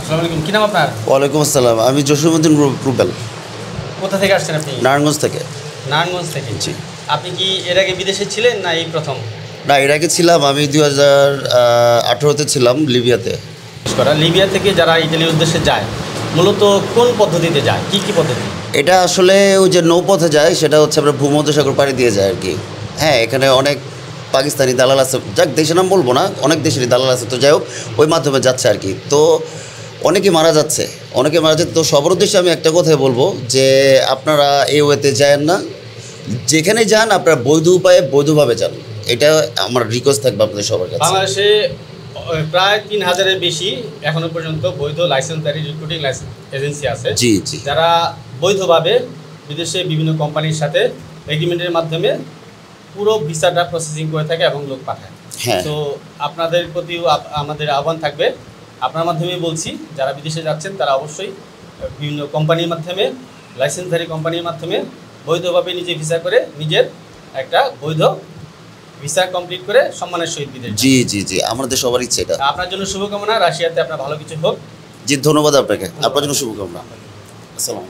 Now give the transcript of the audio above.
আসসালামু আলাইকুম, কি নাম আপনার? ওয়ালাইকুম আসসালাম, আমি জসীমউদ্দিন রুবেল, কোথা থেকে আসছেন আপনি? নারায়ণগঞ্জ থেকে। নারায়ণগঞ্জ থেকে। জি। আপনি কি এর আগে বিদেশে ছিলেন না এই প্রথম? না, এর আগে ছিলাম, আমি 2018-তে ছিলাম লিবিয়াতে। লিবিয়া থেকে যারা ইতালির উদ্দেশ্যে যায় মূলত কোন পদ্ধতিতে যায়, কি কি পদ্ধতি? এটা আসলে ওই যে নৌপথে যায়, সেটা হচ্ছে আমরা ভূমধ্যসাগর পাড়ি দিয়ে যায় আর কি। হ্যাঁ, এখানে অনেক পাকিস্তানি দালাল আছে, যাক দেশের নাম বলবো না, অনেক দেশেরই দালাল আছে, তো যাই হোক ওই মাধ্যমে যাচ্ছে আর কি। তো অনেকে মারা যাচ্ছে, তো সবার উদ্দেশ্যে আমি একটা কথাই বলবো যে আপনারা এই ওয়েতে যায়েন না, যেখানে যান আপনারা বৈধ উপায়ে বৈধভাবে যান, এটা আমার রিকোয়েস্ট থাকবে আপনাদের সবার কাছে। বাংলাদেশে প্রায় 3000-এর বেশি এখনো পর্যন্ত বৈধ লাইসেন্সধারী রিক্রুটিং লাইসেন্স এজেন্সি আছে, জি জি, যারা বৈধভাবে বিদেশে বিভিন্ন কোম্পানির সাথে এগ্রিমেন্টের মাধ্যমে পুরো ভিসাটা প্রসেসিং করে থাকে এবং লোক পাঠায়। হ্যাঁ। তো আপনাদের প্রতিও আমাদের আহ্বান থাকবে, আপনার মাধ্যমেই বলছি, যারা বিদেশে যাচ্ছেন তারা অবশ্যই বিভিন্ন কোম্পানির মাধ্যমে, লাইসেন্সধারী কোম্পানির মাধ্যমে বৈধভাবে নিজে ভিসা করে নিজের একটা বৈধ ভিসা কমপ্লিট করে সম্মানের সহিত বিদেশ। জি জি জি, আমাদের সবার ইচ্ছে এটা। আপনার জন্য শুভকামনা, রাশিয়াতে আপনার ভালো কিছু হোক। জি, ধন্যবাদ আপনাকে, আপনার জন্য শুভকামনা। আসসালাম।